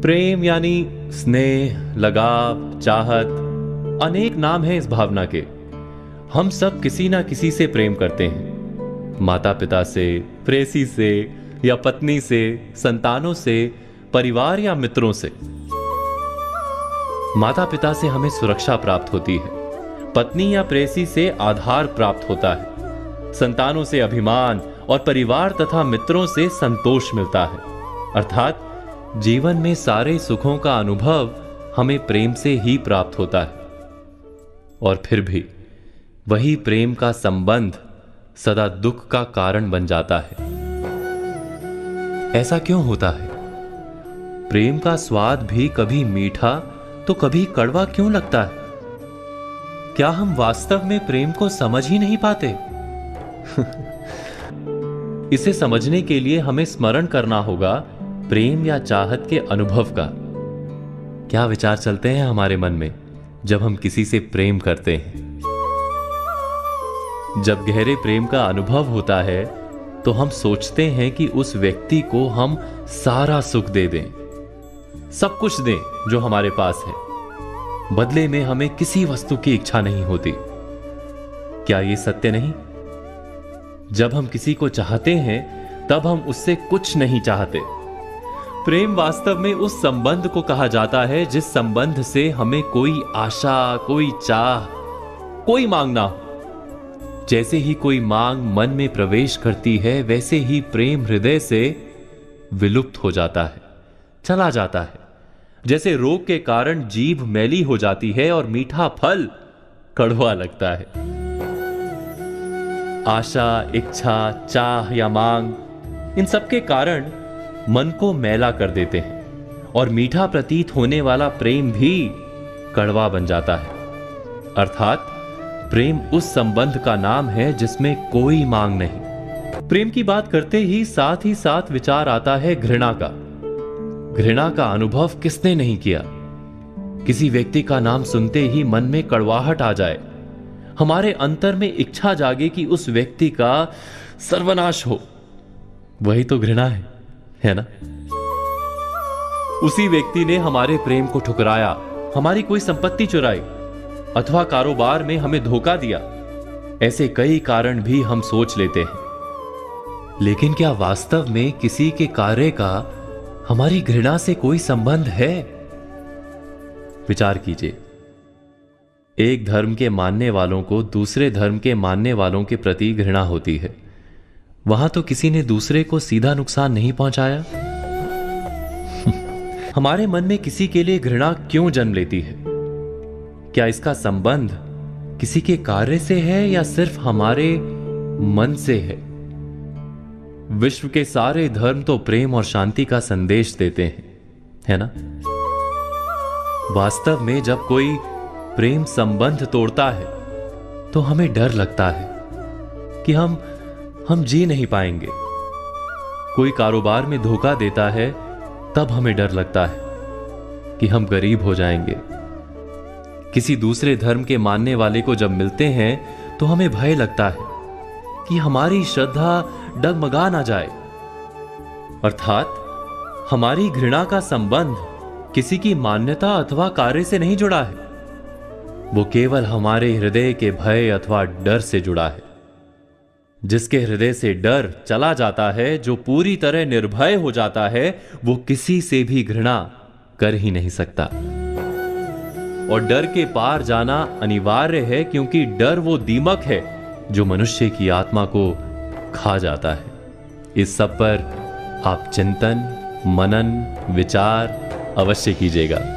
प्रेम यानी स्नेह, लगाव, चाहत, अनेक नाम हैं इस भावना के। हम सब किसी ना किसी से प्रेम करते हैं। माता पिता से, प्रेयसी से या पत्नी से, संतानों से, परिवार या मित्रों से। माता पिता से हमें सुरक्षा प्राप्त होती है, पत्नी या प्रेयसी से आधार प्राप्त होता है, संतानों से अभिमान और परिवार तथा मित्रों से संतोष मिलता है। अर्थात जीवन में सारे सुखों का अनुभव हमें प्रेम से ही प्राप्त होता है। और फिर भी वही प्रेम का संबंध सदा दुख का कारण बन जाता है। ऐसा क्यों होता है? प्रेम का स्वाद भी कभी मीठा तो कभी कड़वा क्यों लगता है? क्या हम वास्तव में प्रेम को समझ ही नहीं पाते? इसे समझने के लिए हमें स्मरण करना होगा प्रेम या चाहत के अनुभव का। क्या विचार चलते हैं हमारे मन में जब हम किसी से प्रेम करते हैं? जब गहरे प्रेम का अनुभव होता है तो हम सोचते हैं कि उस व्यक्ति को हम सारा सुख दे दें, सब कुछ दें जो हमारे पास है। बदले में हमें किसी वस्तु की इच्छा नहीं होती। क्या यह सत्य नहीं? जब हम किसी को चाहते हैं तब हम उससे कुछ नहीं चाहते। प्रेम वास्तव में उस संबंध को कहा जाता है जिस संबंध से हमें कोई आशा, कोई चाह, कोई मांग ना हो। जैसे ही कोई मांग मन में प्रवेश करती है, वैसे ही प्रेम हृदय से विलुप्त हो जाता है, चला जाता है। जैसे रोग के कारण जीभ मैली हो जाती है और मीठा फल कड़वा लगता है। आशा, इच्छा, चाह या मांग, इन सब के कारण मन को मैला कर देते हैं और मीठा प्रतीत होने वाला प्रेम भी कड़वा बन जाता है। अर्थात प्रेम उस संबंध का नाम है जिसमें कोई मांग नहीं। प्रेम की बात करते ही साथ विचार आता है घृणा का। घृणा का अनुभव किसने नहीं किया? किसी व्यक्ति का नाम सुनते ही मन में कड़वाहट आ जाए, हमारे अंतर में इच्छा जागे कि उस व्यक्ति का सर्वनाश हो। वही तो घृणा है ना? उसी व्यक्ति ने हमारे प्रेम को ठुकराया, हमारी कोई संपत्ति चुराई अथवा कारोबार में हमें धोखा दिया। ऐसे कई कारण भी हम सोच लेते हैं। लेकिन क्या वास्तव में किसी के कार्य का हमारी घृणा से कोई संबंध है? विचार कीजिए। एक धर्म के मानने वालों को दूसरे धर्म के मानने वालों के प्रति घृणा होती है। वहां तो किसी ने दूसरे को सीधा नुकसान नहीं पहुंचाया। हमारे मन में किसी के लिए घृणा क्यों जन्म लेती है? क्या इसका संबंध किसी के कार्य से है या सिर्फ हमारे मन से है? विश्व के सारे धर्म तो प्रेम और शांति का संदेश देते हैं, है ना? वास्तव में जब कोई प्रेम संबंध तोड़ता है तो हमें डर लगता है कि हम जी नहीं पाएंगे। कोई कारोबार में धोखा देता है तब हमें डर लगता है कि हम गरीब हो जाएंगे। किसी दूसरे धर्म के मानने वाले को जब मिलते हैं तो हमें भय लगता है कि हमारी श्रद्धा डगमगा ना जाए। अर्थात हमारी घृणा का संबंध किसी की मान्यता अथवा कार्य से नहीं जुड़ा है, वो केवल हमारे हृदय के भय अथवा डर से जुड़ा है। जिसके हृदय से डर चला जाता है, जो पूरी तरह निर्भय हो जाता है, वो किसी से भी घृणा कर ही नहीं सकता। और डर के पार जाना अनिवार्य है, क्योंकि डर वो दीमक है जो मनुष्य की आत्मा को खा जाता है। इस सब पर आप चिंतन, मनन, विचार अवश्य कीजिएगा।